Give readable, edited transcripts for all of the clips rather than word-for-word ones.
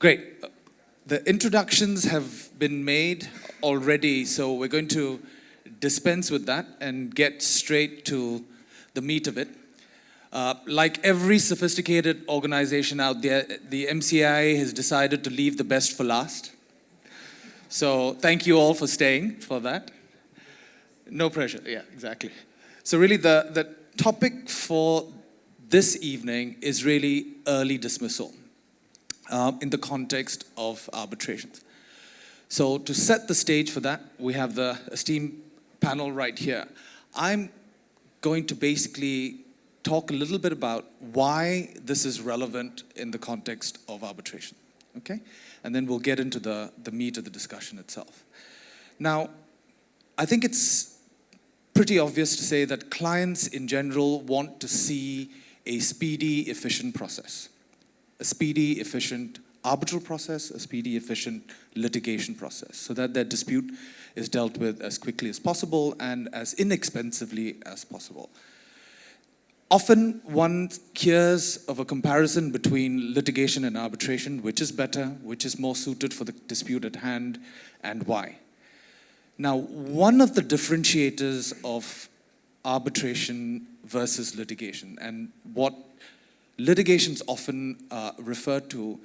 Great. The introductions have been made already, so we're going to dispense with that and get straight to the meat of it. Like every sophisticated organization out there, the MCIA has decided to leave the best for last. So thank you all for staying for that. No pressure, yeah, exactly. So really the topic for this evening is really early dismissal in the context of arbitrations. So to set the stage for that, we have the esteemed panel right here. I'm going to basically talk a little bit about why this is relevant in the context of arbitration, okay? And then we'll get into the meat of the discussion itself. Now, I think it's pretty obvious to say that clients in general want to see a speedy, efficient process. A speedy, efficient arbitral process, a speedy, efficient litigation process, so that their dispute is dealt with as quickly as possible and as inexpensively as possible. Often one hears of a comparison between litigation and arbitration, which is better, which is more suited for the dispute at hand, and why. Now, one of the differentiators of arbitration versus litigation, and what litigations often refer to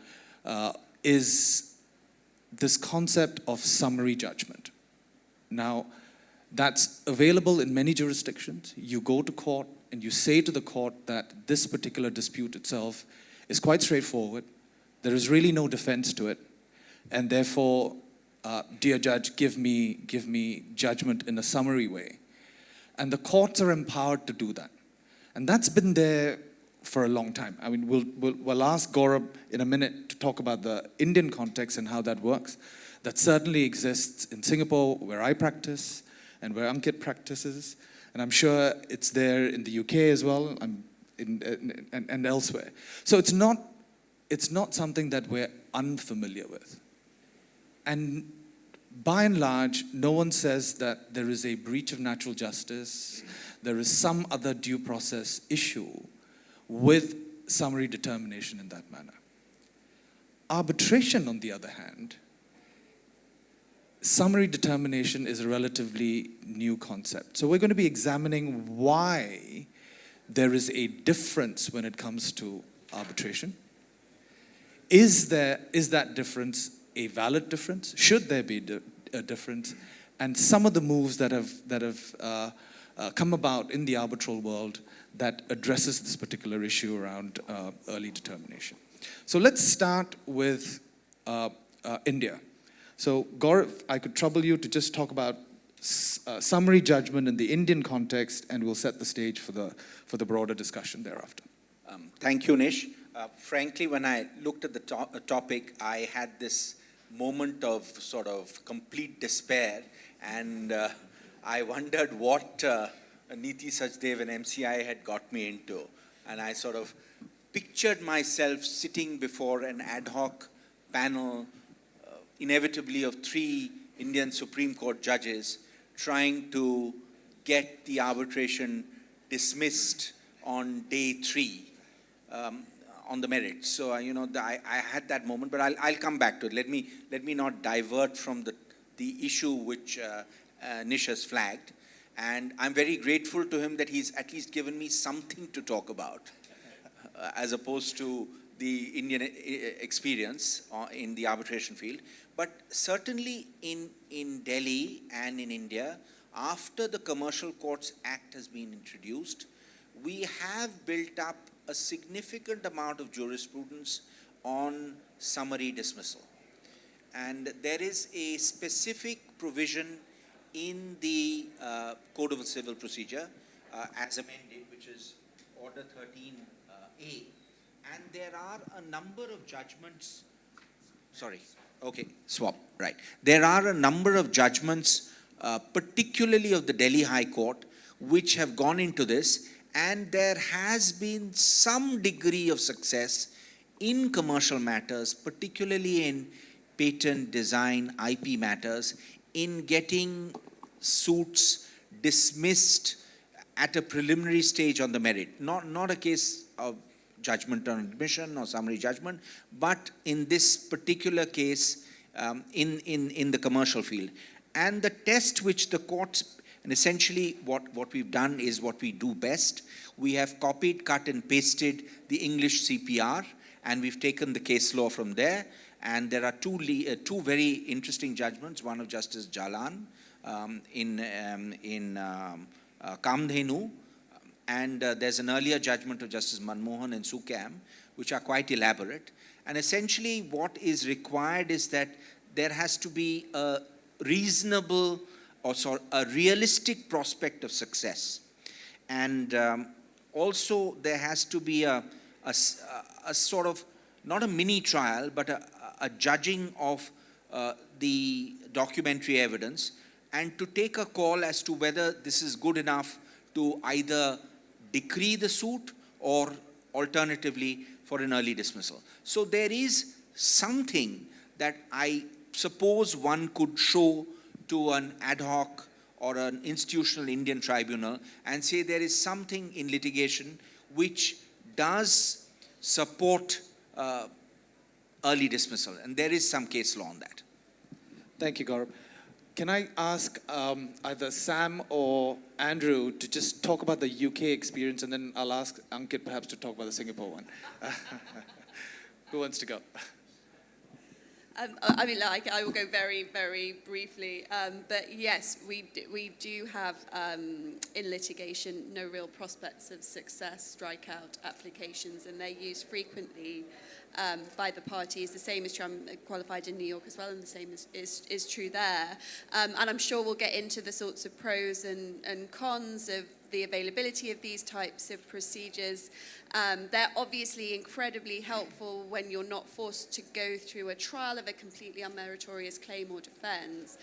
is this concept of summary judgment. Now, that's available in many jurisdictions. You go to court and you say to the court that this particular dispute itself is quite straightforward. There is really no defense to it, and therefore, dear judge, give me judgment in a summary way. And the courts are empowered to do that. And that's been there for a long time. I mean, we'll ask Gourab in a minute to talk about the Indian context and how that works. That certainly exists in Singapore, where I practice, and where Ankit practices. And I'm sure it's there in the UK as well, and elsewhere. So it's not something that we're unfamiliar with. And by and large, no one says that there is a breach of natural justice, there is some other due process issue with summary determination in that manner. Arbitration, on the other hand, summary determination is a relatively new concept. So we're going to be examining why there is a difference when it comes to arbitration. Is that difference a valid difference? Should there be a difference? And some of the moves that have come about in the arbitral world that addresses this particular issue around early determination. So let's start with India. So Gourab, I could trouble you to just talk about summary judgment in the Indian context, and we'll set the stage for the broader discussion thereafter. Thank you, Nish. Frankly, when I looked at the topic, I had this moment of sort of complete despair, and I wondered what Neeti Sachdev and MCIA had got me into. And I sort of pictured myself sitting before an ad hoc panel, inevitably of 3 Indian Supreme Court judges, trying to get the arbitration dismissed on day 3 on the merits. So I had that moment, but I'll come back to it. Let me not divert from the issue which Nish has flagged. And I'm very grateful to him that he's at least given me something to talk about, as opposed to the Indian experience in the arbitration field. But certainly in Delhi and in India, after the Commercial Courts Act has been introduced, we have built up a significant amount of jurisprudence on summary dismissal. And there is a specific provision in the Code of Civil Procedure as amended, which is Order 13A. And there are a number of judgments, There are a number of judgments, particularly of the Delhi High Court, which have gone into this, and there has been some degree of success in commercial matters, particularly in patent, design, IP matters, in getting suits dismissed at a preliminary stage on the merit. Not a case of judgment on admission or summary judgment, but in this particular case, in the commercial field. And the test which the courts, and essentially what we've done is what we do best. We have copied, cut and pasted the English CPR, and we've taken the case law from there. And there are two very interesting judgments, one of Justice Jalan in Kamdhenu, and there's an earlier judgment of Justice Manmohan in Sukam, which are quite elaborate. And essentially what is required is that there has to be a reasonable, or a realistic prospect of success. And also there has to be a sort of, not a mini trial, but a judging of the documentary evidence, and to take a call as to whether this is good enough to either decree the suit or alternatively for an early dismissal. So there is something that I suppose one could show to an ad hoc or an institutional Indian tribunal and say there is something in litigation which does support early dismissal, and there is some case law on that. Thank you, Gaurav. Can I ask either Sam or Andrew to just talk about the UK experience, and then I'll ask Ankit perhaps to talk about the Singapore one. Who wants to go? I mean, like, I will go very, very briefly. But yes, we do have, in litigation, no real prospects of success strikeout applications, and they're used frequently by the parties. The same is true. I'm qualified in New York as well, and the same is true there. And I'm sure we'll get into the sorts of pros and cons of the availability of these types of procedures. They're obviously incredibly helpful when you're not forced to go through a trial of a completely unmeritorious claim or defense.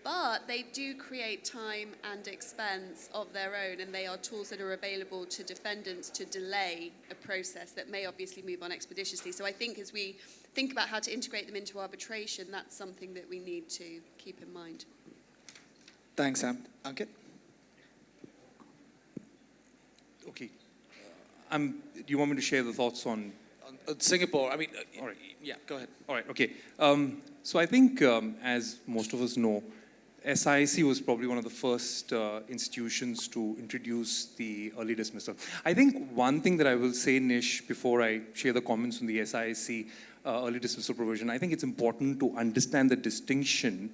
But they do create time and expense of their own, and they are tools that are available to defendants to delay a process that may obviously move on expeditiously. So I think as we think about how to integrate them into arbitration, that's something that we need to keep in mind. Thanks, Sam. Ankit? Okay. Do you want me to share the thoughts on Singapore? I mean, all right. Yeah, go ahead. All right, okay. So I think, as most of us know, SIC was probably one of the first institutions to introduce the early dismissal. I think one thing that I will say, Nish, before I share the comments on the SIC early dismissal provision, I think it's important to understand the distinction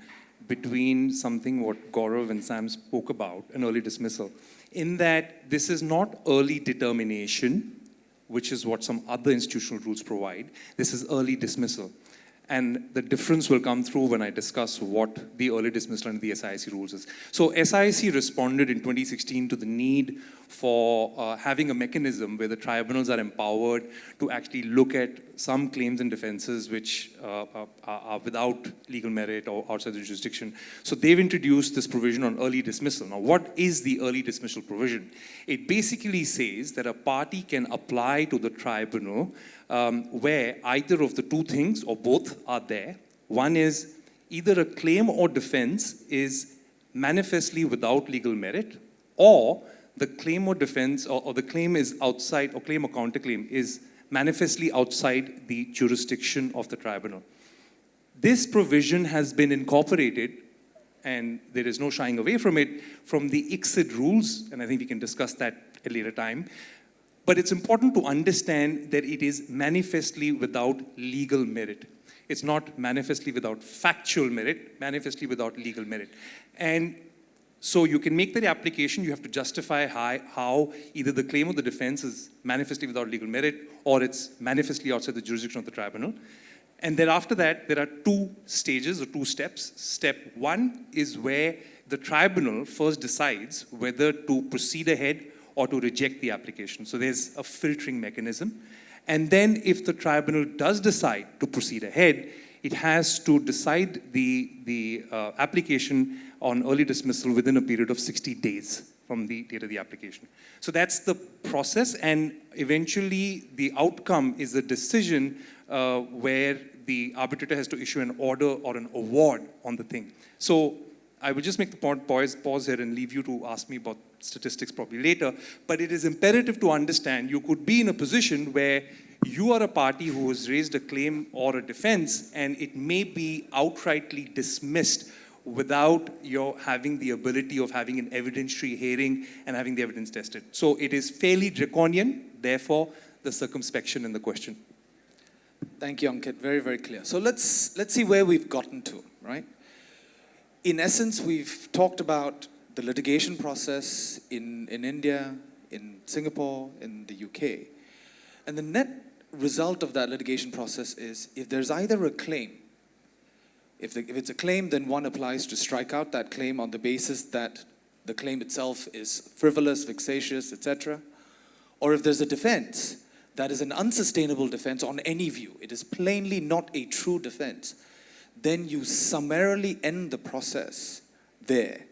between something what Gaurav and Sam spoke about, an early dismissal, in that this is not early determination, which is what some other institutional rules provide. This is early dismissal. And the difference will come through when I discuss what the early dismissal and the SIC rules is. So SIC responded in 2016 to the need for having a mechanism where the tribunals are empowered to actually look at some claims and defenses which are without legal merit or outside the jurisdiction. So they've introduced this provision on early dismissal. Now, what is the early dismissal provision? It basically says that a party can apply to the tribunal where either of the two things or both are there. One is either a claim or defense is manifestly without legal merit, or the claim or defense or the claim is outside, or claim or counterclaim is manifestly outside the jurisdiction of the tribunal. This provision has been incorporated, and there is no shying away from it, from the ICSID rules, and I think we can discuss that at a later time. But it's important to understand that it is manifestly without legal merit. It's not manifestly without factual merit, manifestly without legal merit. And so you can make that application, you have to justify how either the claim or the defense is manifestly without legal merit, or it's manifestly outside the jurisdiction of the tribunal. And then after that, there are two stages or two steps. Step one is where the tribunal first decides whether to proceed ahead or to reject the application. So there's a filtering mechanism. And then if the tribunal does decide to proceed ahead, it has to decide the application on early dismissal within a period of 60 days from the date of the application. So that's the process, and eventually the outcome is a decision where the arbitrator has to issue an order or an award on the thing. So I will just make the pause here and leave you to ask me about statistics probably later. But it is imperative to understand you could be in a position where you are a party who has raised a claim or a defense, and it may be outrightly dismissed without your having the ability of having an evidentiary hearing and having the evidence tested. So it is fairly draconian, therefore the circumspection in the question. Thank you, Ankit. Very, very clear. So let's see where we've gotten to, right? In essence, we've talked about the litigation process in India, in Singapore, in the UK. And the net result of that litigation process is if there's either a claim, if it's a claim, then one applies to strike out that claim on the basis that the claim itself is frivolous, vexatious, etc. Or if there's a defense, that is an unsustainable defense on any view. It is plainly not a true defense. Then you summarily end the process there.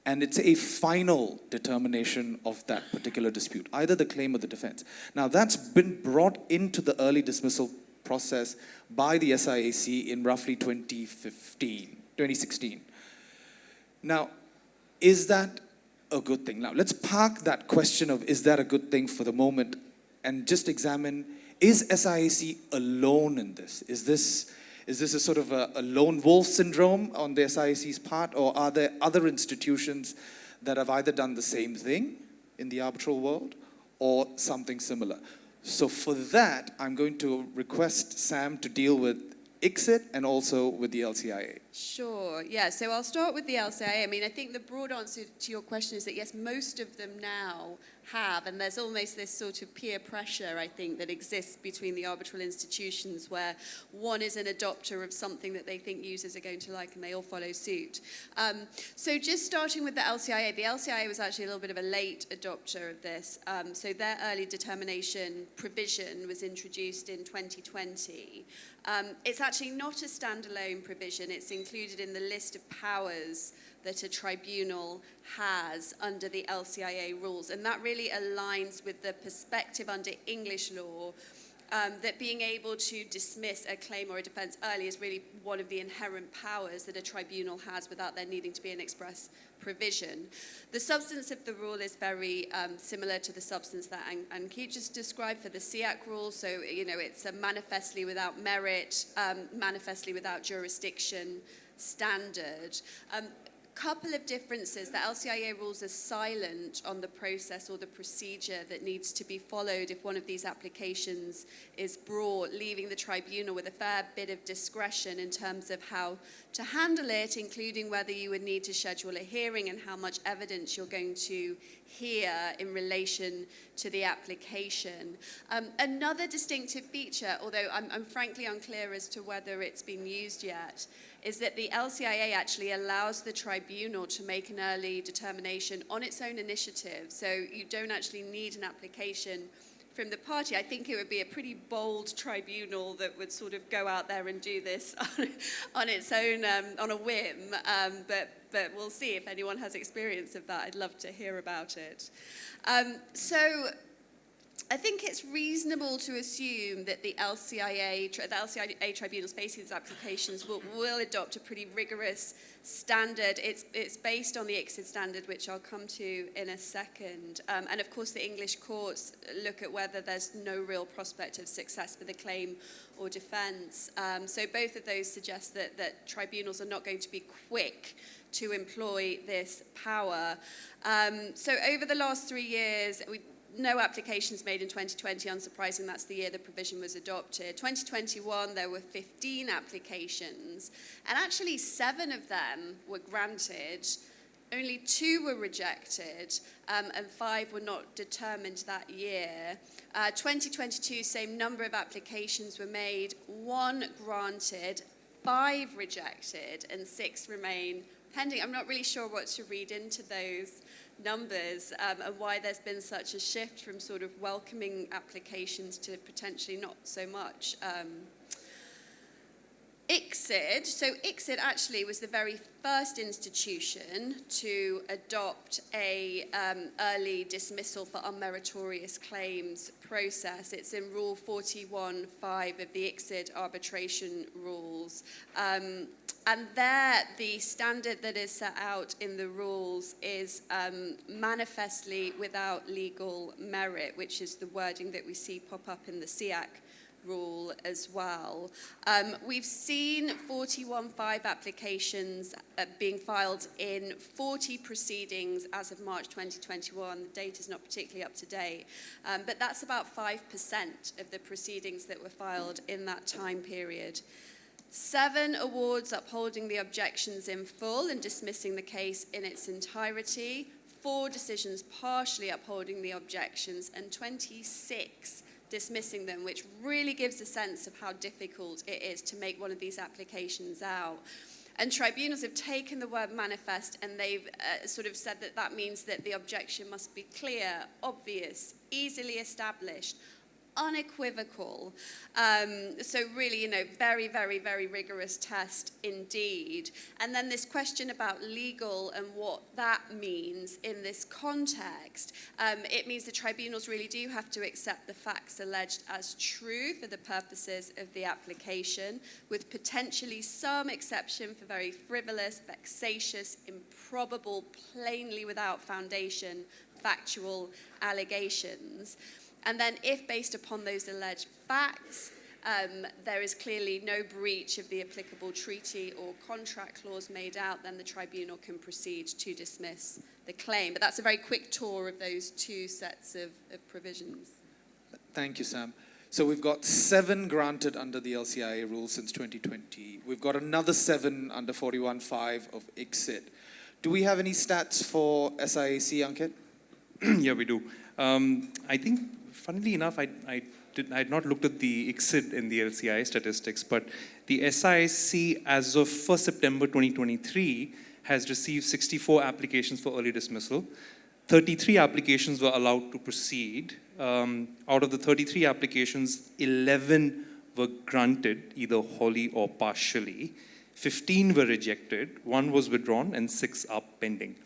And it's a final determination of that particular dispute, either the claim or the defense. Now, that's been brought into the early dismissal process by the SIAC in roughly 2016. Now, is that a good thing? Now, let's park that question of is that a good thing for the moment and just examine, is SIAC alone in this? Is this a sort of a lone wolf syndrome on the SIAC's part, or are there other institutions that have either done the same thing in the arbitral world or something similar? So for that, I'm going to request Sam to deal with ICSID and also with the LCIA. Sure, yeah, so I'll start with the LCIA. I mean, I think the broad answer to your question is that yes, most of them now have, and there's almost this sort of peer pressure, I think, that exists between the arbitral institutions where one is an adopter of something that they think users are going to like and they all follow suit. So just starting with the LCIA was actually a little bit of a late adopter of this. So their early determination provision was introduced in 2020. It's actually not a standalone provision. It's included in the list of powers that a tribunal has under the LCIA rules. And that really aligns with the perspective under English law that being able to dismiss a claim or a defense early is really one of the inherent powers that a tribunal has without there needing to be an express provision. The substance of the rule is very similar to the substance that Ankit just described for the SIAC rule. So, you know, it's a manifestly without merit, manifestly without jurisdiction standard. Couple of differences. The LCIA rules are silent on the process or the procedure that needs to be followed if one of these applications is brought, leaving the tribunal with a fair bit of discretion in terms of how to handle it, including whether you would need to schedule a hearing and how much evidence you're going to hear in relation to the application. Another distinctive feature, although I'm frankly unclear as to whether it's been used yet, is that the LCIA actually allows the tribunal to make an early determination on its own initiative. So you don't actually need an application from the party. I think it would be a pretty bold tribunal that would sort of go out there and do this on its own, on a whim. But we'll see if anyone has experience of that. I'd love to hear about it. So I think it's reasonable to assume that the LCIA tribunals facing these applications will adopt a pretty rigorous standard. It's based on the ICSID standard, which I'll come to in a second. And of course, the English courts look at whether there's no real prospect of success for the claim or defense. So both of those suggest that tribunals are not going to be quick to employ this power. So over the last 3 years, no applications made in 2020, unsurprising, that's the year the provision was adopted. 2021, there were 15 applications, and actually 7 of them were granted, only 2 were rejected, and 5 were not determined that year. 2022, same number of applications were made, 1 granted, 5 rejected, and 6 remain pending. I'm not really sure what to read into those numbers and why there's been such a shift from sort of welcoming applications to potentially not so much. ICSID, so ICSID actually was the very first institution to adopt a early dismissal for unmeritorious claims process. It's in Rule 41.5 of the ICSID arbitration rules. And there, the standard that is set out in the rules is manifestly without legal merit, which is the wording that we see pop up in the SIAC rule as well. We've seen 41.5 applications being filed in 40 proceedings as of March 2021. The data is not particularly up to date, but that's about 5% of the proceedings that were filed in that time period. 7 awards upholding the objections in full and dismissing the case in its entirety, 4 decisions partially upholding the objections, and 26 dismissing them, which really gives a sense of how difficult it is to make one of these applications out. And tribunals have taken the word manifest and they've sort of said that that means that the objection must be clear, obvious, easily established, unequivocal. So really, you know, very, very, very rigorous test indeed. And then this question about legal and what that means in this context, it means the tribunals really do have to accept the facts alleged as true for the purposes of the application, with potentially some exception for very frivolous, vexatious, improbable, plainly without foundation, factual allegations. And then if based upon those alleged facts, there is clearly no breach of the applicable treaty or contract clause made out, then the tribunal can proceed to dismiss the claim. But that's a very quick tour of those 2 sets of provisions. Thank you, Sam. So we've got 7 granted under the LCIA rules since 2020. We've got another 7 under 41.5 of ICSID. Do we have any stats for SIAC, Ankit? Yeah, we do. I think, funnily enough, I had not looked at the ICSID in the LCI statistics, but the SIAC as of 1st September 2023 has received 64 applications for early dismissal. 33 applications were allowed to proceed. Out of the 33 applications, 11 were granted, either wholly or partially. 15 were rejected, 1 was withdrawn, and 6 are pending.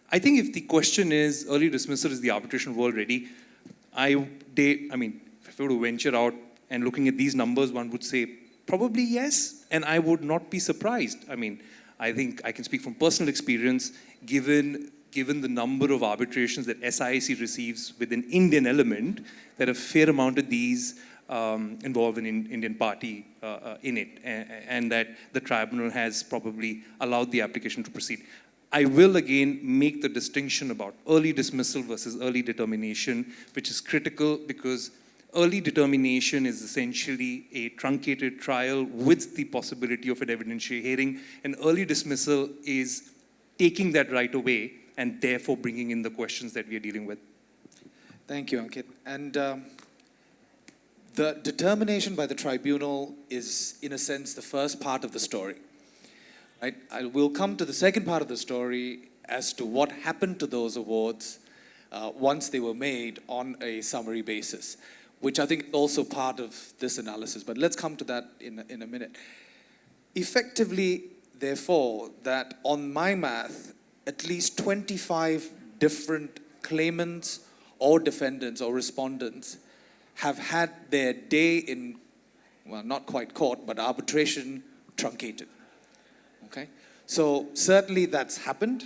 I think if the question is, early dismissal, is the arbitration world ready? I mean, if I were to venture out and looking at these numbers, one would say probably yes, and I would not be surprised. I mean, I think I can speak from personal experience, given the number of arbitrations that SIAC receives with an Indian element, that a fair amount of these involve an Indian party in it, and that the tribunal has probably allowed the application to proceed. I will again make the distinction about early dismissal versus early determination, which is critical because early determination is essentially a truncated trial with the possibility of an evidentiary hearing, and early dismissal is taking that right away and therefore bringing in the questions that we are dealing with. Thank you, Ankit. And the determination by the tribunal is, in a sense, the first part of the story. Right? We'll come to the second part of the story as to what happened to those awards once they were made on a summary basis, which I think is also part of this analysis. But let's come to that in a minute. Effectively, therefore, that on my math, at least 25 different claimants or defendants or respondents have had their day in, well, not quite court, but arbitration truncated. Okay, so certainly that's happened,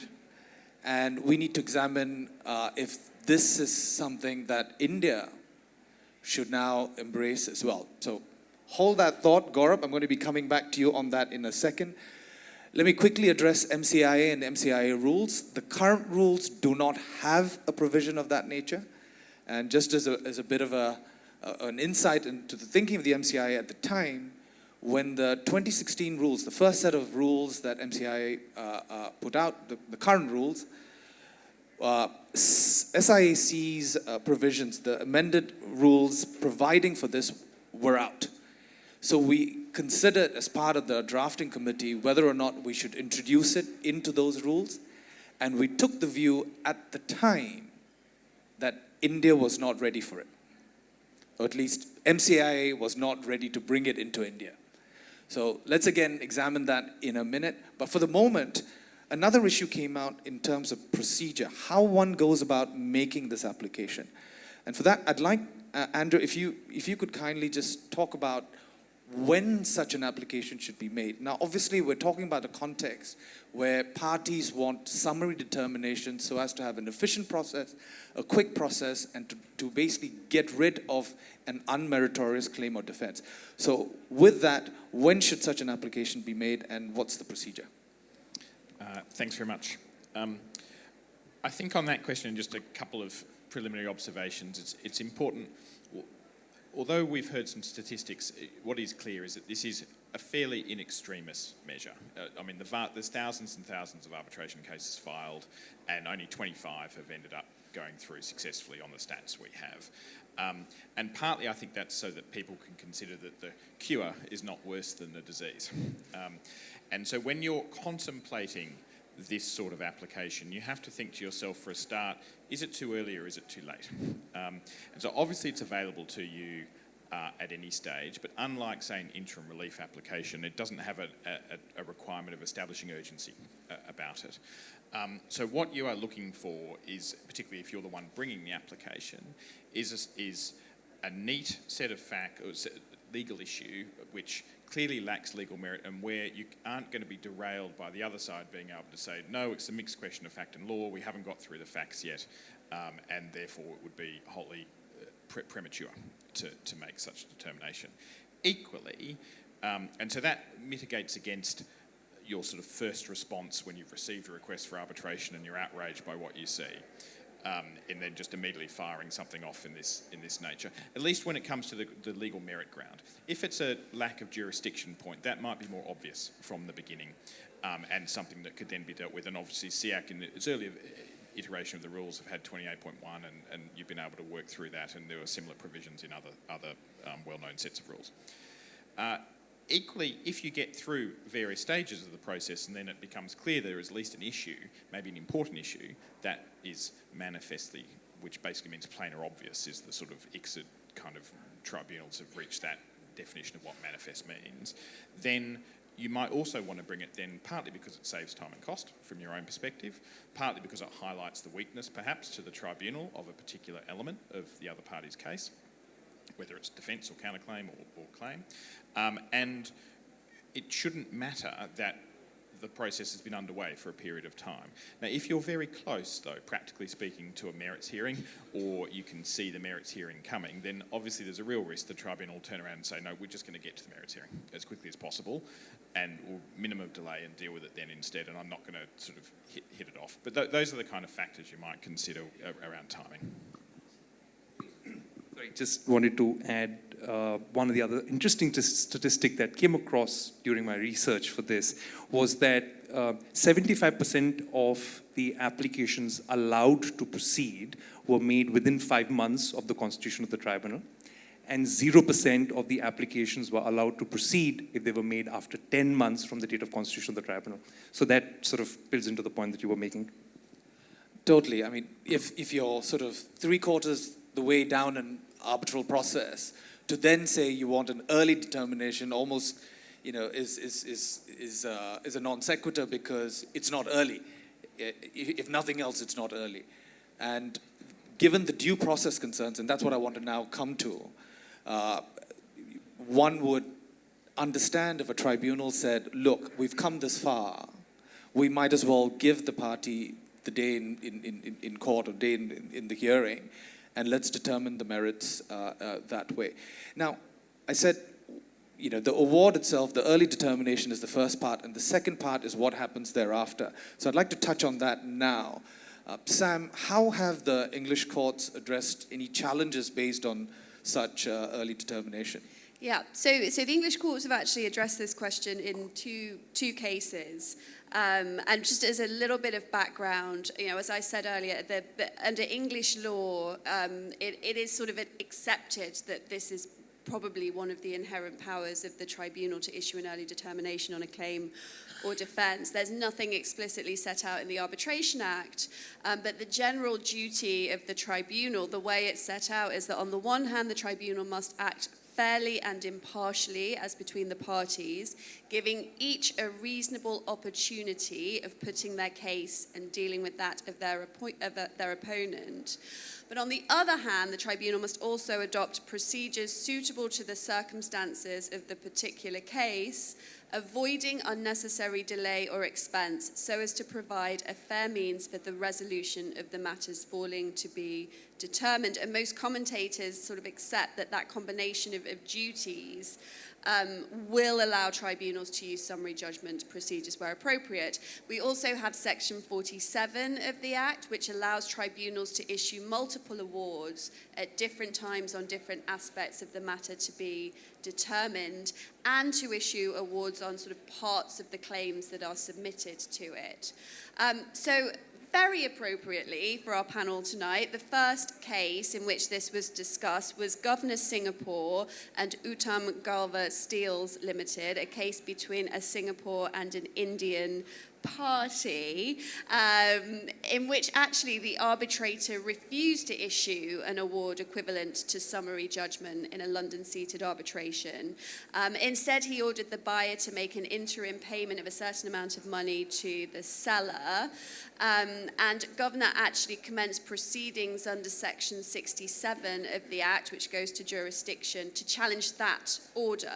and we need to examine if this is something that India should now embrace as well. So hold that thought, Gourab. I'm going to be coming back to you on that in a second. Let me quickly address MCIA and MCIA rules. The current rules do not have a provision of that nature, and just as a bit of an insight into the thinking of the MCIA at the time, when the 2016 rules, the first set of rules that MCIA put out, the current rules, SIAC's provisions, the amended rules providing for this, were out. So we considered as part of the drafting committee whether or not we should introduce it into those rules, and we took the view at the time that India was not ready for it, or at least MCIA was not ready to bring it into India. So let's again examine that in a minute. But for the moment, another issue came out in terms of procedure, how one goes about making this application. And for that, I'd like, Andrew, if you could kindly just talk about when such an application should be made. Now, obviously, we're talking about a context where parties want summary determination so as to have an efficient process, a quick process, and to basically get rid of an unmeritorious claim or defense. So with that, when should such an application be made, and what's the procedure? Thanks very much. I think on that question, just a couple of preliminary observations. It's important. Although we've heard some statistics, what is clear is that this is a fairly in extremis measure. I mean, there's thousands and thousands of arbitration cases filed, and only 25 have ended up going through successfully on the stats we have. And partly I think that's so that people can consider that the cure is not worse than the disease. And so when you're contemplating this sort of application, you have to think to yourself for a start, is it too early or is it too late? And so obviously it's available to you at any stage, but unlike, say, an interim relief application, it doesn't have a requirement of establishing urgency about it. So what you are looking for is, particularly if you're the one bringing the application, is a neat set of facts, legal issue, which clearly lacks legal merit and where you aren't going to be derailed by the other side being able to say, no, it's a mixed question of fact and law, we haven't got through the facts yet, and therefore it would be wholly premature to make such a determination. Equally, and so that mitigates against your sort of first response when you've received a request for arbitration and you're outraged by what you see. And then just immediately firing something off in this nature, at least when it comes to the legal merit ground. If it's a lack of jurisdiction point, that might be more obvious from the beginning, and something that could then be dealt with. And obviously SIAC in its earlier iteration of the rules have had 28.1, and you've been able to work through that, and there were similar provisions in other well-known sets of rules. Equally, if you get through various stages of the process and then it becomes clear there is at least an issue, maybe an important issue, that is manifestly, which basically means plain or obvious, is the sort of ICSID kind of tribunals have reached that definition of what manifest means, then you might also want to bring it then partly because it saves time and cost from your own perspective, partly because it highlights the weakness perhaps to the tribunal of a particular element of the other party's case, whether it's defence or counterclaim or claim. And it shouldn't matter that the process has been underway for a period of time. Now, if you're very close, though, practically speaking, to a merits hearing, or you can see the merits hearing coming, then obviously there's a real risk the tribunal will turn around and say, no, we're just going to get to the merits hearing as quickly as possible, and we'll minimum delay and deal with it then instead, and I'm not going to sort of hit it off. But those are the kind of factors you might consider around timing. I just wanted to add one of the other interesting statistic that came across during my research for this was that 75% of the applications allowed to proceed were made within 5 months of the constitution of the tribunal, and 0% of the applications were allowed to proceed if they were made after 10 months from the date of constitution of the tribunal. So that sort of builds into the point that you were making. Totally. I mean, if you're sort of 3/4 the way down an arbitral process, to then say you want an early determination almost, is a non sequitur, because it's not early. If nothing else, it's not early. And given the due process concerns, and that's what I want to now come to, one would understand if a tribunal said, look, we've come this far, we might as well give the party the day in court or day in the hearing, and let's determine the merits that way. Now, I said, the award itself, the early determination is the first part, and the second part is what happens thereafter. So I'd like to touch on that now. Sam, how have the English courts addressed any challenges based on such early determination? Yeah, so the English courts have actually addressed this question in two cases. And just as a little bit of background, as I said earlier, under English law, it is sort of accepted that this is probably one of the inherent powers of the tribunal to issue an early determination on a claim or defence. There's nothing explicitly set out in the Arbitration Act, but the general duty of the tribunal, the way it's set out, is that on the one hand, the tribunal must act fairly and impartially as between the parties, giving each a reasonable opportunity of putting their case and dealing with that of their opponent. But on the other hand, the tribunal must also adopt procedures suitable to the circumstances of the particular case, avoiding unnecessary delay or expense so as to provide a fair means for the resolution of the matters falling to be determined. And most commentators sort of accept that that combination of duties will allow tribunals to use summary judgment procedures where appropriate. We also have Section 47 of the Act, which allows tribunals to issue multiple awards at different times on different aspects of the matter to be determined, and to issue awards on sort of parts of the claims that are submitted to it. So very appropriately for our panel tonight, the first case in which this was discussed was Governor Singapore and Uttam Galva Steels Limited, a case between a Singapore and an Indian party, in which actually the arbitrator refused to issue an award equivalent to summary judgment in a London-seated arbitration. Instead, he ordered the buyer to make an interim payment of a certain amount of money to the seller, and Governor actually commenced proceedings under Section 67 of the Act, which goes to jurisdiction, to challenge that order.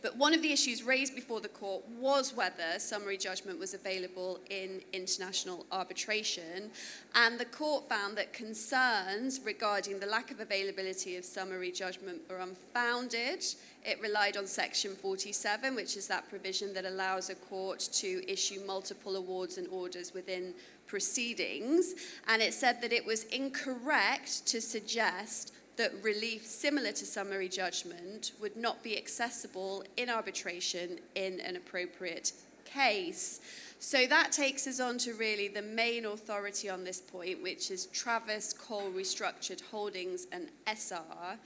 But one of the issues raised before the court was whether summary judgment was available in international arbitration, and the court found that concerns regarding the lack of availability of summary judgment were unfounded. It relied on Section 47, which is that provision that allows a court to issue multiple awards and orders within proceedings, and it said that it was incorrect to suggest that relief similar to summary judgment would not be accessible in arbitration in an appropriate case. So that takes us on to really the main authority on this point, which is Travis Coal Restructured Holdings and SR.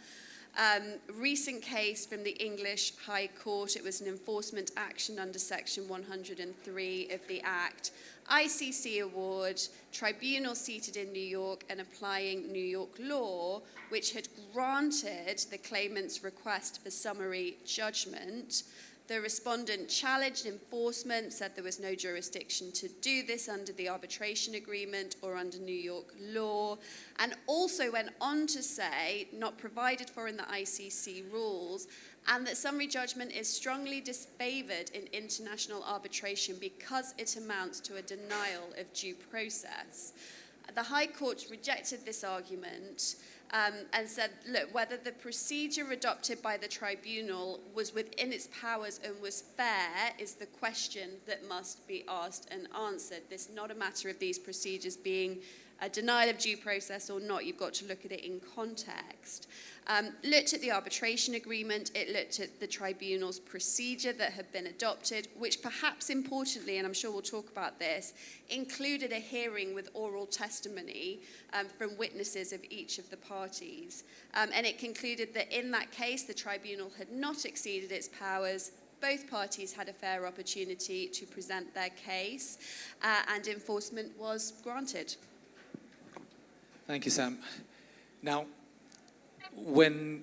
Recent case from the English High Court. It was an enforcement action under Section 103 of the Act. ICC award, tribunal seated in New York and applying New York law, which had granted the claimant's request for summary judgment. The respondent challenged enforcement, said there was no jurisdiction to do this under the arbitration agreement or under New York law, and also went on to say, not provided for in the ICC rules, and that summary judgment is strongly disfavored in international arbitration because it amounts to a denial of due process. The High Court rejected this argument and said, look, whether the procedure adopted by the tribunal was within its powers and was fair is the question that must be asked and answered. This is not a matter of these procedures being a denial of due process or not. You've got to look at it in context. Looked at the arbitration agreement, it looked at the tribunal's procedure that had been adopted, which perhaps importantly, and I'm sure we'll talk about this, included a hearing with oral testimony from witnesses of each of the parties. And it concluded that in that case, the tribunal had not exceeded its powers. Both parties had a fair opportunity to present their case, and enforcement was granted. Thank you, Sam. Now, when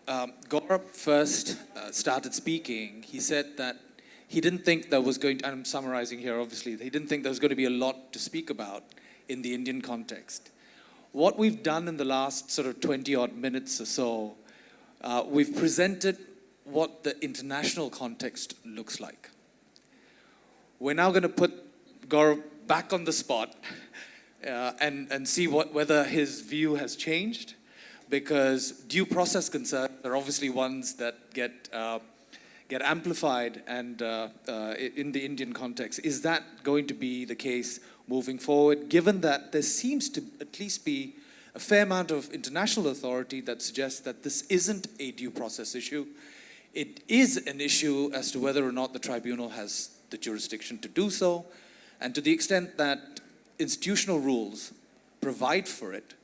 Gourab first started speaking, he said that he didn't think there was going to, I'm summarizing here obviously, he didn't think there was going to be a lot to speak about in the Indian context. What we've done in the last sort of 20 odd minutes or so, we've presented what the international context looks like. We're now going to put Gourab back on the spot and see whether his view has changed, because due process concerns are obviously ones that get amplified and in the Indian context. Is that going to be the case moving forward, given that there seems to at least be a fair amount of international authority that suggests that this isn't a due process issue? It is an issue as to whether or not the tribunal has the jurisdiction to do so, and to the extent that institutional rules provide for it,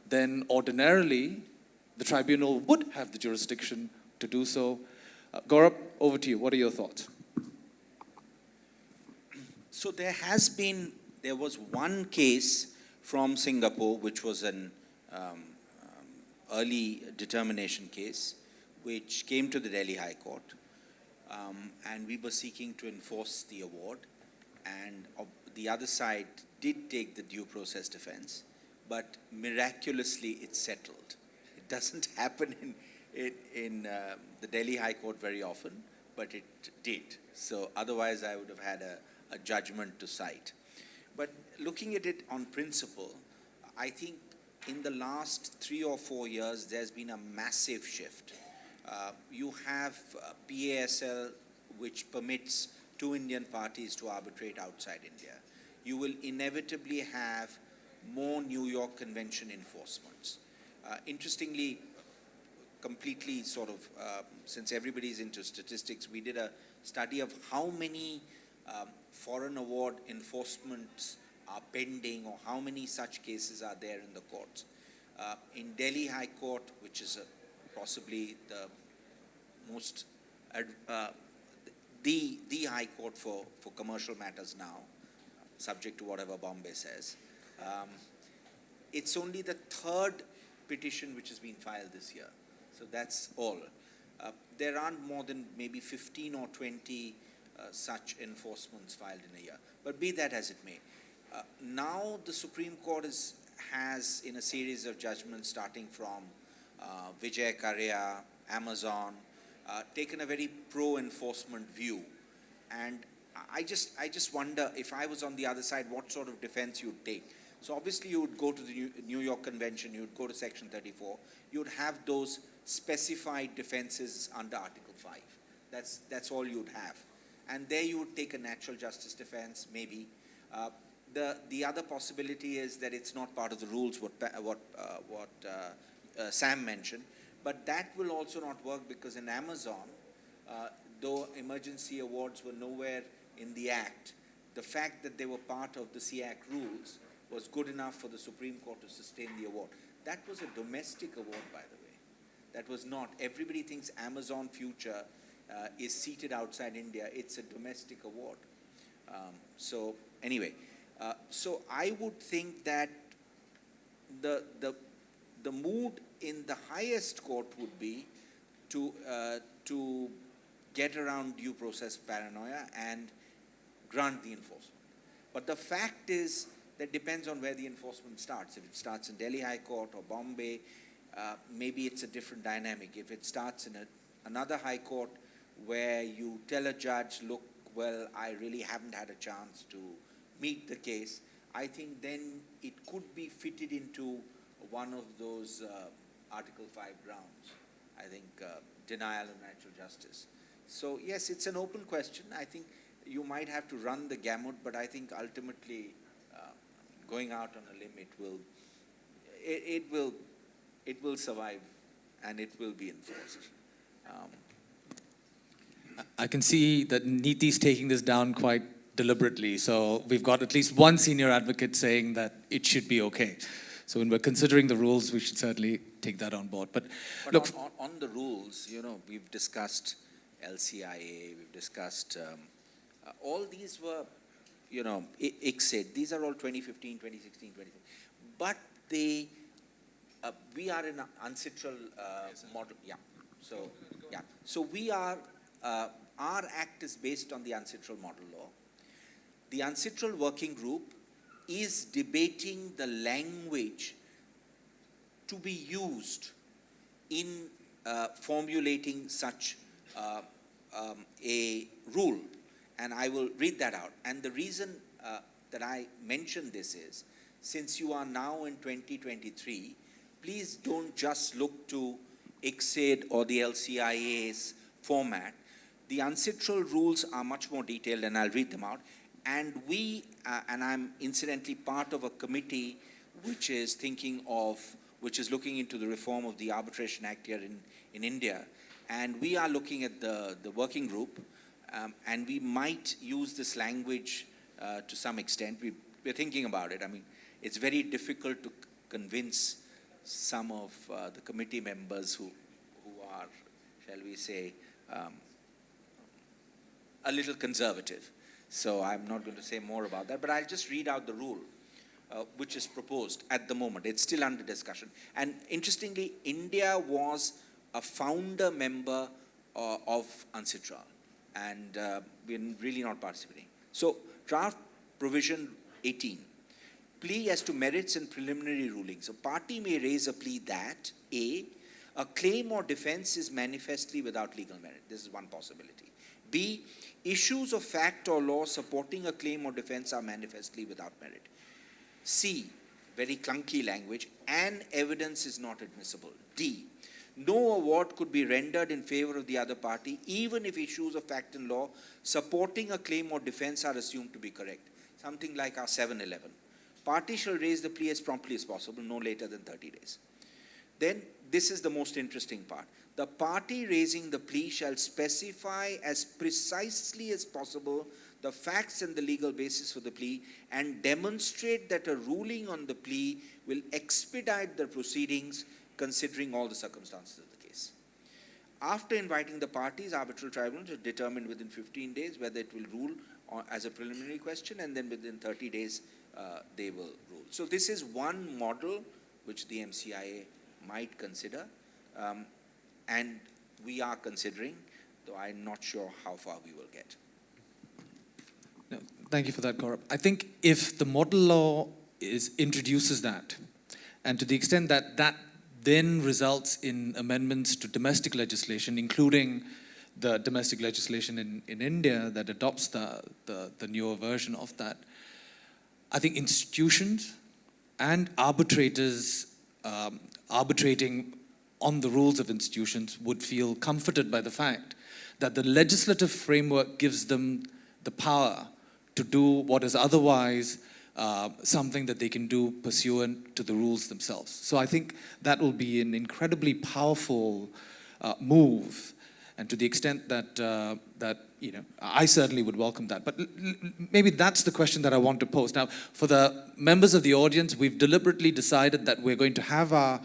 then ordinarily the tribunal would have the jurisdiction to do so. Gourab, over to you. What are your thoughts? So there was one case from Singapore, which was an early determination case, which came to the Delhi High Court, and we were seeking to enforce the award, and the other side did take the due process defense, but miraculously it settled. It doesn't happen in the Delhi High Court very often, but it did. So otherwise I would have had a judgment to cite. But looking at it on principle, I think in the last 3 or 4 years, there's been a massive shift. You have PASL, which permits 2 Indian parties to arbitrate outside India. You will inevitably have more New York Convention enforcements. Interestingly, completely sort of, since everybody's into statistics, we did a study of how many foreign award enforcements are pending, or how many such cases are there in the courts. In Delhi High Court, which is possibly the most, the High Court for commercial matters now, subject to whatever Bombay says, it's only the 3rd petition which has been filed this year. So that's all. There aren't more than maybe 15 or 20 such enforcements filed in a year. But be that as it may, now the Supreme Court has, in a series of judgments starting from Vijay Karya, Amazon, taken a very pro-enforcement view. And I just wonder, if I was on the other side, what sort of defense you'd take. So obviously you would go to the New York Convention, you would go to Section 34, you would have those specified defenses under Article 5. That's all you'd have. And there you would take a natural justice defense, maybe. The other possibility is that it's not part of the rules, what Sam mentioned, but that will also not work, because in Amazon, though emergency awards were nowhere in the Act, the fact that they were part of the CAC rules was good enough for the Supreme Court to sustain the award. That was a domestic award, by the way. That was not. Everybody thinks Amazon Future is seated outside India. It's a domestic award. So anyway, so I would think that the mood in the highest court would be to get around due process paranoia and grant the enforcement. But the fact is that depends on where the enforcement starts. If it starts in Delhi High Court or Bombay, maybe it's a different dynamic. If it starts in another high court where you tell a judge, look, well, I really haven't had a chance to meet the case, I think then it could be fitted into one of those Article 5 grounds. I think denial of natural justice. So yes, it's an open question. I think you might have to run the gamut, but I think ultimately going out on a limb, it will survive, and it will be enforced. I can see that Niti's taking this down quite deliberately. So we've got at least one senior advocate saying that it should be okay. So when we're considering the rules, we should certainly take that on board. But look, on the rules, we've discussed LCIA, we've discussed, all these were, ICSID. These are all 2015, 2016, 2017. But we are in an uncitral model. Yeah. So, yeah. So we are, our act is based on the uncitral model law. The uncitral working group is debating the language to be used in formulating such a rule. And I will read that out. And the reason that I mention this is, since you are now in 2023, please don't just look to ICSID or the LCIA's format. The uncitral rules are much more detailed, and I'll read them out. And and I'm incidentally part of a committee which is looking into the reform of the Arbitration Act here in India. And we are looking at the working group, and we might use this language to some extent. We're thinking about it. I mean, it's very difficult to convince some of the committee members who are, shall we say, a little conservative. So I'm not going to say more about that, but I'll just read out the rule which is proposed at the moment. It's still under discussion. And interestingly, India was a founder member of UNCITRAL, and we're really not participating. So, draft provision 18. Plea as to merits and preliminary rulings. A party may raise a plea that A, a claim or defense is manifestly without legal merit. This is one possibility. B, issues of fact or law supporting a claim or defense are manifestly without merit. C, very clunky language, and evidence is not admissible. D, no award could be rendered in favor of the other party, even if issues of fact and law supporting a claim or defense are assumed to be correct. Something like our 711. Party shall raise the plea as promptly as possible, no later than 30 days. Then, this is the most interesting part. The party raising the plea shall specify as precisely as possible the facts and the legal basis for the plea and demonstrate that a ruling on the plea will expedite the proceedings considering all the circumstances of the case. After inviting the parties, arbitral tribunal to determine within 15 days whether it will rule as a preliminary question, and then within 30 days they will rule. So this is one model which the MCIA might consider, and we are considering, though I'm not sure how far we will get. No, thank you for that, Gourab. I think if the model law introduces that, and to the extent that that then results in amendments to domestic legislation, including the domestic legislation in India that adopts the newer version of that, I think institutions and arbitrators arbitrating on the rules of institutions would feel comforted by the fact that the legislative framework gives them the power to do what is otherwise something that they can do pursuant to the rules themselves. So I think that will be an incredibly powerful move, and to the extent that I certainly would welcome that. But maybe that's the question that I want to pose. Now, for the members of the audience, we've deliberately decided that we're going to have our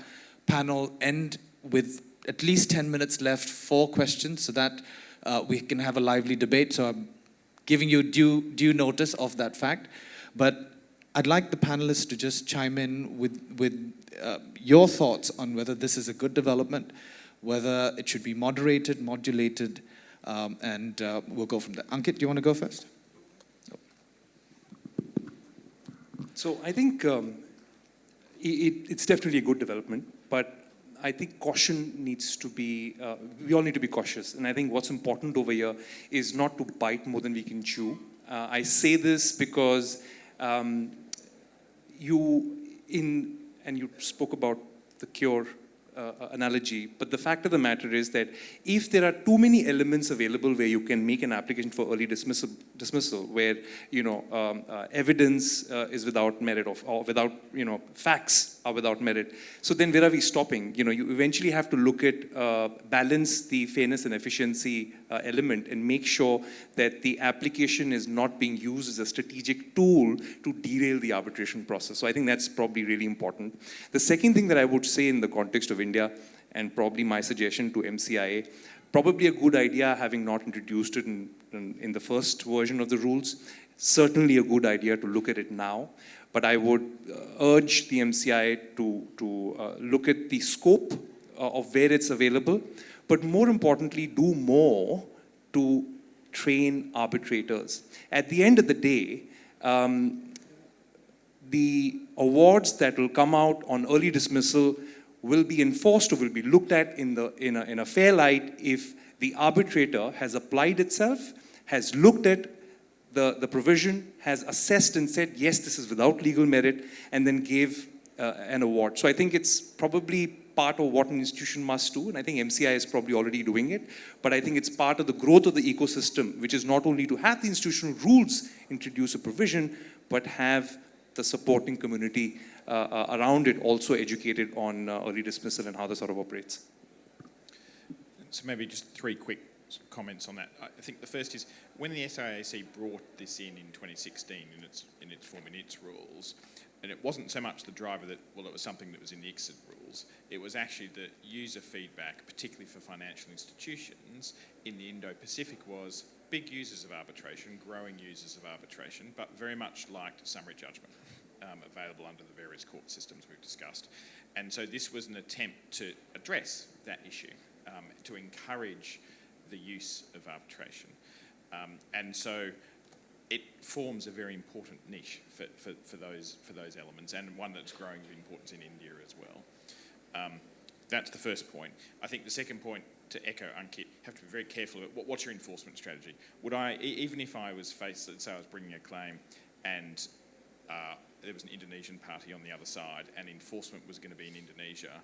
panel end with at least 10 minutes left for questions so that we can have a lively debate. So I'm giving you due notice of that fact. But I'd like the panelists to just chime in with your thoughts on whether this is a good development, whether it should be moderated, modulated, and we'll go from there. Ankit, do you want to go first? So I think it's definitely a good development, but I think caution needs to be, we all need to be cautious. And I think what's important over here is not to bite more than we can chew. I say this because you spoke about the cure analogy, but the fact of the matter is that if there are too many elements available where you can make an application for early dismissal where evidence is without merit or without facts are without merit, so then where are we stopping? You eventually have to look at balance the fairness and efficiency element and make sure that the application is not being used as a strategic tool to derail the arbitration process. So I think that's probably really important. The second thing that I would say in the context of India, and probably my suggestion to MCIA, probably a good idea having not introduced it in the first version of the rules, certainly a good idea to look at it now. But I would urge the MCIA to look at the scope of where it's available, but more importantly, do more to train arbitrators. At the end of the day, the awards that will come out on early dismissal will be enforced or will be looked at in a fair light if the arbitrator has applied itself, has looked at the provision, has assessed and said, yes, this is without legal merit, and then gave an award. So I think it's probably part of what an institution must do, and I think MCI is probably already doing it, but I think it's part of the growth of the ecosystem, which is not only to have the institutional rules introduce a provision, but have the supporting community around it also educated on early dismissal and how this sort of operates. So maybe just three quick comments on that. I think the first is when the SIAC brought this in 2016 in its form, in its rules, and it wasn't so much the driver that, well, it was something that was in the ICSID rules, it was actually the user feedback, particularly for financial institutions in the Indo-Pacific, was big users of arbitration, growing users of arbitration, but very much liked summary judgment available under the various court systems we've discussed. And so this was an attempt to address that issue. to encourage the use of arbitration. And so it forms a very important niche for those elements, and one that's growing in importance in India as well. That's the first point. I think the second point, to echo Ankit, have to be very careful about what's your enforcement strategy. Would I, even if I was faced, let's say I was bringing a claim and there was an Indonesian party on the other side and enforcement was going to be in Indonesia,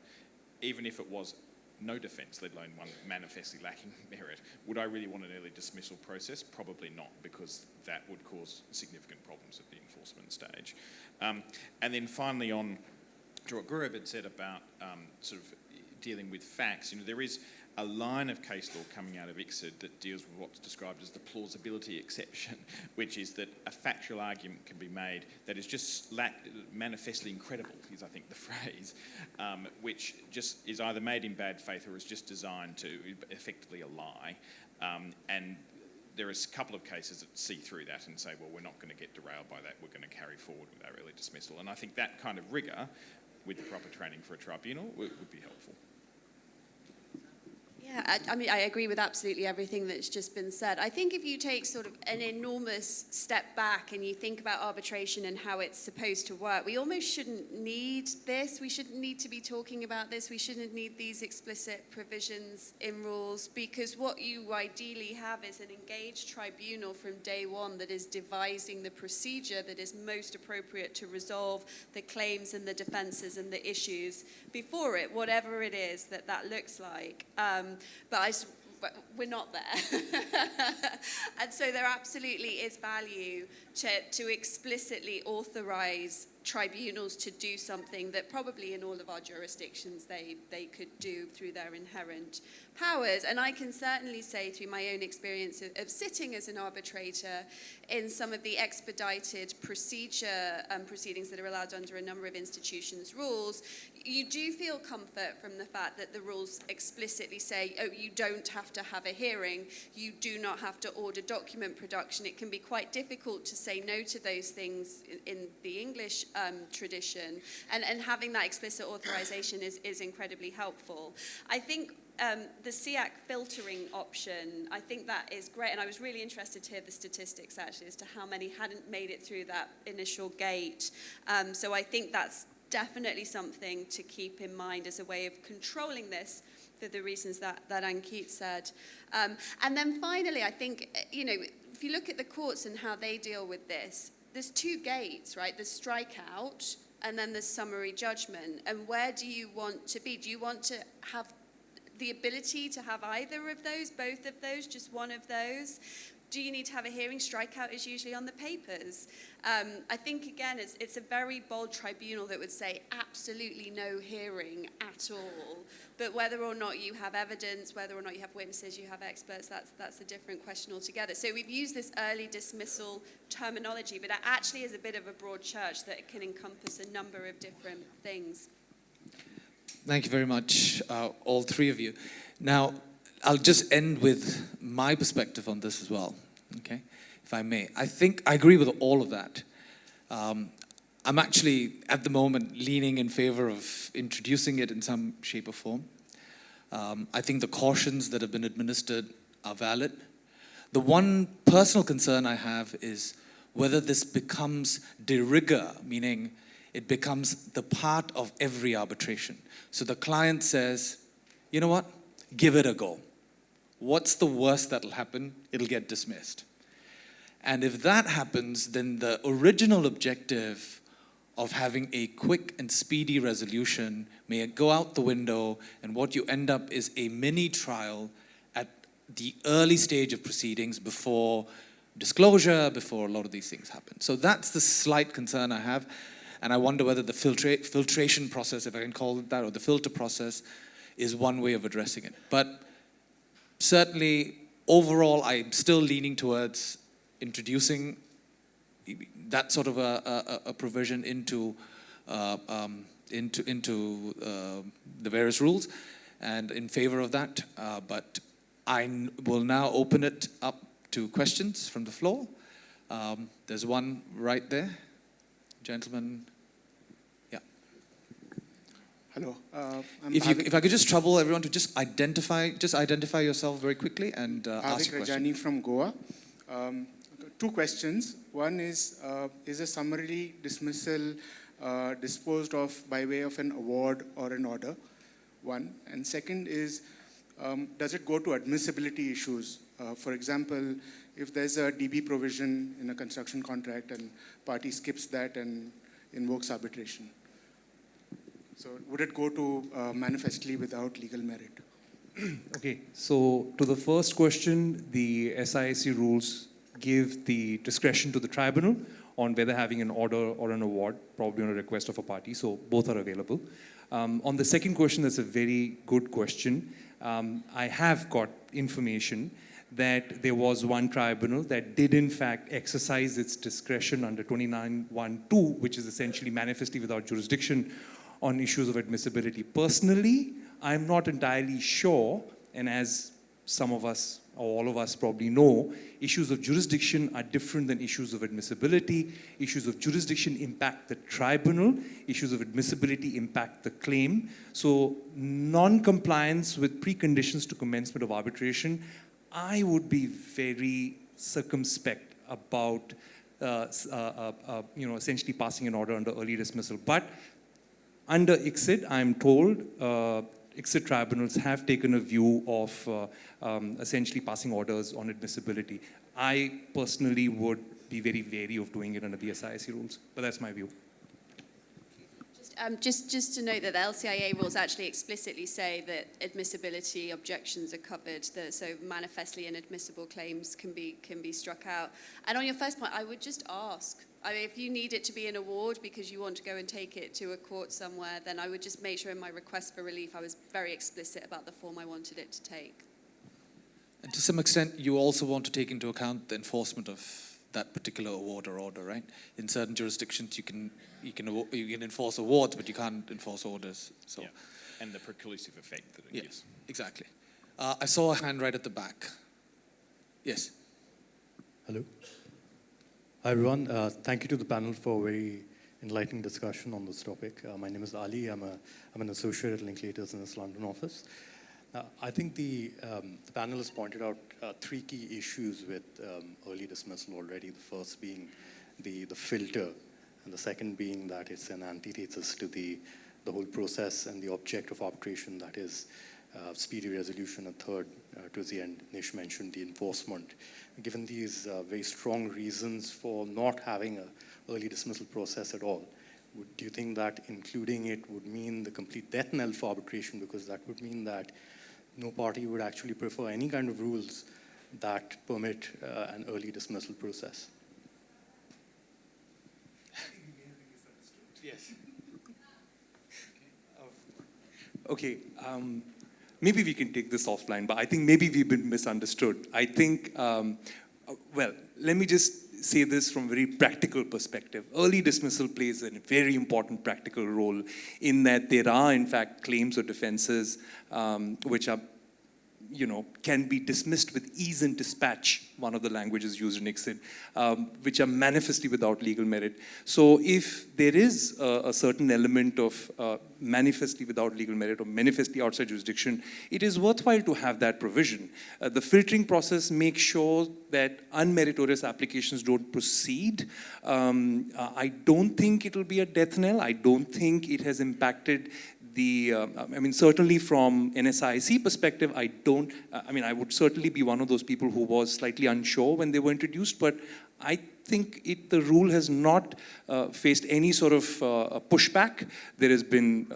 even if it was no defence, let alone one manifestly lacking merit, would I really want an early dismissal process? Probably not, because that would cause significant problems at the enforcement stage. And then finally, on to what Gourab had said about sort of dealing with facts, there is a line of case law coming out of ICSID that deals with what's described as the plausibility exception, which is that a factual argument can be made that is just manifestly incredible, is I think the phrase, which just is either made in bad faith or is just designed to effectively a lie. And there are a couple of cases that see through that and say, well, we're not going to get derailed by that, we're going to carry forward with our early dismissal. And I think that kind of rigour, with the proper training for a tribunal, would be helpful. Yeah, I mean, I agree with absolutely everything that's just been said. I think if you take sort of an enormous step back and you think about arbitration and how it's supposed to work, we almost shouldn't need this. We shouldn't need to be talking about this. We shouldn't need these explicit provisions in rules, because what you ideally have is an engaged tribunal from day one that is devising the procedure that is most appropriate to resolve the claims and the defences and the issues before it, whatever it is that looks like. But we're not there. And so there absolutely is value to explicitly authorise tribunals to do something that probably in all of our jurisdictions they could do through their inherent powers. And I can certainly say through my own experience of sitting as an arbitrator in some of the expedited procedure proceedings that are allowed under a number of institutions' rules, you do feel comfort from the fact that the rules explicitly say, oh, you don't have to have a hearing, you do not have to order document production. It can be quite difficult to say no to those things in the English tradition, and having that explicit authorization is incredibly helpful. I think the SIAC filtering option, I think that is great, and I was really interested to hear the statistics actually as to how many hadn't made it through that initial gate. So I think that's definitely something to keep in mind as a way of controlling this for the reasons that Ankit said. And then finally, I think, if you look at the courts and how they deal with this, there's two gates, right? There's strikeout and then there's summary judgment. And where do you want to be? Do you want to have the ability to have either of those, both of those, just one of those? Do you need to have a hearing? Strikeout is usually on the papers. I think, again, it's a very bold tribunal that would say absolutely no hearing at all. But whether or not you have evidence, whether or not you have witnesses, you have experts, that's a different question altogether. So we've used this early dismissal terminology, but it actually is a bit of a broad church that can encompass a number of different things. Thank you very much, all three of you. Now, I'll just end with my perspective on this as well, okay, if I may. I think I agree with all of that. I'm actually, at the moment, leaning in favor of introducing it in some shape or form. I think the cautions that have been administered are valid. The one personal concern I have is whether this becomes de rigueur, meaning it becomes the part of every arbitration. So the client says, you know what, give it a go. What's the worst that'll happen? It'll get dismissed. And if that happens, then the original objective of having a quick and speedy resolution may go out the window, and what you end up is a mini trial at the early stage of proceedings before disclosure, before a lot of these things happen. So that's the slight concern I have, and I wonder whether the filtration process, if I can call it that, or the filter process, is one way of addressing it. But certainly, overall, I'm still leaning towards introducing that sort of a provision into the various rules, and in favor of that. But I will now open it up to questions from the floor. There's one right there, gentleman. Yeah. Hello. If I could just trouble everyone to just identify yourself very quickly and ask your question. Rajani from Goa. Two questions. One is a summary dismissal disposed of by way of an award or an order? One. And second is, does it go to admissibility issues? For example, if there's a DB provision in a construction contract and party skips that and invokes arbitration. So would it go to manifestly without legal merit? Okay, so to the first question, the SIAC rules give the discretion to the tribunal on whether having an order or an award, probably on a request of a party, so both are available. On the second question, that's a very good question. I have got information that there was one tribunal that did in fact exercise its discretion under 29(1)(2), which is essentially manifestly without jurisdiction on issues of admissibility. Personally, I'm not entirely sure, and as some of us, or all of us probably know, issues of jurisdiction are different than issues of admissibility. Issues of jurisdiction impact the tribunal. Issues of admissibility impact the claim. So non-compliance with preconditions to commencement of arbitration, I would be very circumspect about essentially passing an order under early dismissal. But under ICSID, I'm told, ICSID tribunals have taken a view of essentially passing orders on admissibility. I personally would be very wary of doing it under the SIAC rules, but that's my view. Just to note that the LCIA rules actually explicitly say that admissibility objections are covered, so manifestly inadmissible claims can be struck out. And on your first point, I would just ask, if you need it to be an award because you want to go and take it to a court somewhere, then I would just make sure in my request for relief I was very explicit about the form I wanted it to take. And to some extent, you also want to take into account the enforcement of that particular award or order, right? In certain jurisdictions, you can enforce awards, but you can't enforce orders. So, yeah. And the preclusive effect that it gives. Exactly. I saw a hand right at the back. Yes. Hello. Hi, everyone. Thank you to the panel for a very enlightening discussion on this topic. My name is Ali. I'm an associate at Linklaters in this London office. I think the panel has pointed out three key issues with early dismissal already. The first being the filter, and the second being that it's an antithesis to the whole process and the object of arbitration, that is speedy resolution. And third, towards the end, Nish mentioned the enforcement. Given these very strong reasons for not having an early dismissal process at all, do you think that including it would mean the complete death knell for arbitration? Because that would mean that no party would actually prefer any kind of rules that permit an early dismissal process. Yes. Okay, maybe we can take this offline, but I think maybe we've been misunderstood. I think, well, let me just say this from a very practical perspective. Early dismissal plays a very important practical role in that there are, in fact, claims or defenses which are, can be dismissed with ease and dispatch, one of the languages used in ICSID, which are manifestly without legal merit. So if there is a certain element of manifestly without legal merit or manifestly outside jurisdiction, it is worthwhile to have that provision. The filtering process makes sure that unmeritorious applications don't proceed. I don't think it will be a death knell. I don't think it has impacted certainly from an SIAC perspective, I would certainly be one of those people who was slightly unsure when they were introduced, but I think the rule has not faced any sort of pushback. There has been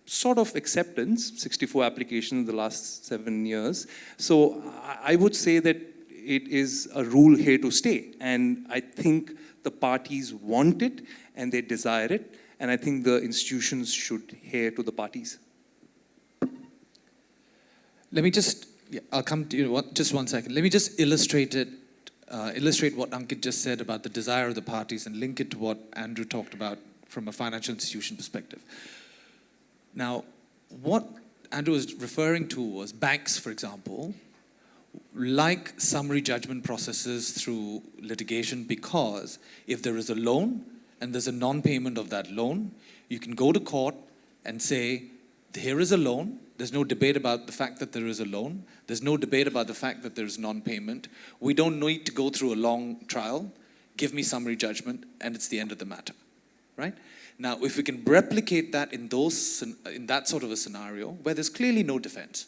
sort of acceptance, 64 applications in the last 7 years. So I would say that it is a rule here to stay. And I think the parties want it and they desire it. And I think the institutions should adhere to the parties. Let me just, I'll come to you, just 1 second. Let me just illustrate what Ankit just said about the desire of the parties and link it to what Andrew talked about from a financial institution perspective. Now, what Andrew was referring to was banks, for example, like summary judgment processes through litigation, because if there is a loan and there's a non-payment of that loan, you can go to court and say, here is a loan. There's no debate about the fact that there is a loan. There's no debate about the fact that there is non-payment. We don't need to go through a long trial. Give me summary judgment, and it's the end of the matter, right? Now, if we can replicate that in that sort of a scenario where there's clearly no defense,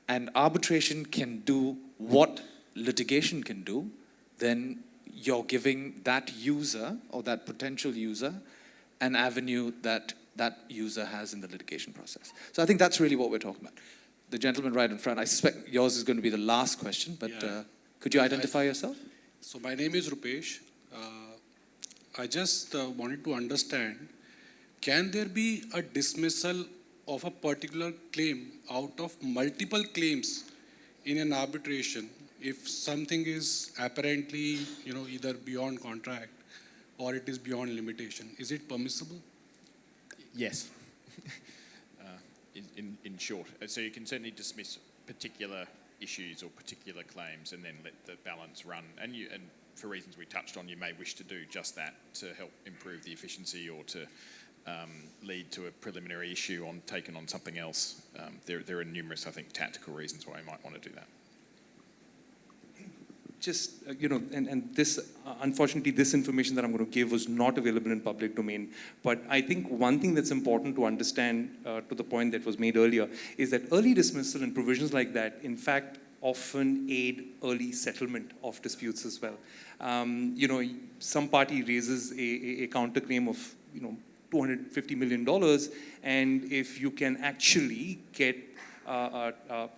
and arbitration can do what litigation can do, then you're giving that user or that potential user an avenue that that user has in the litigation process. So I think that's really what we're talking about. The gentleman right in front, I suspect yours is going to be the last question, but could you identify yourself? So my name is Rupesh. I just wanted to understand, can there be a dismissal of a particular claim out of multiple claims in an arbitration if something is apparently, either beyond contract or it is beyond limitation? Is it permissible? Yes. In short. So you can certainly dismiss particular issues or particular claims and then let the balance run. And for reasons we touched on, you may wish to do just that to help improve the efficiency or to lead to a preliminary issue taken on something else. There are numerous, I think, tactical reasons why you might want to do that. Just, and this, unfortunately, this information that I'm going to give was not available in public domain. But I think one thing that's important to understand, to the point that was made earlier, is that early dismissal and provisions like that, in fact, often aid early settlement of disputes as well. Some party raises a counterclaim of, $250 million, and if you can actually get $200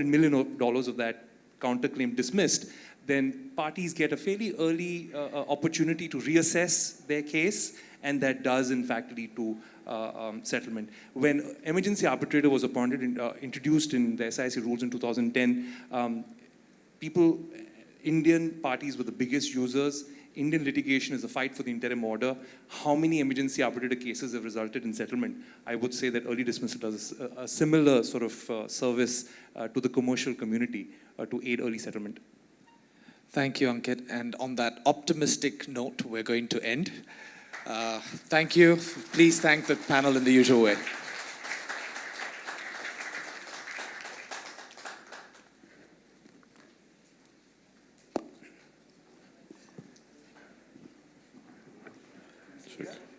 million of that counterclaim dismissed, then parties get a fairly early opportunity to reassess their case, and that does in fact lead to settlement. When emergency arbitrator was appointed, introduced in the SIC rules in 2010, Indian parties were the biggest users. Indian litigation is a fight for the interim order. How many emergency arbitrator cases have resulted in settlement? I would say that early dismissal does a similar sort of service to the commercial community to aid early settlement. Thank you, Ankit. And on that optimistic note, we're going to end. Thank you. Please thank the panel in the usual way.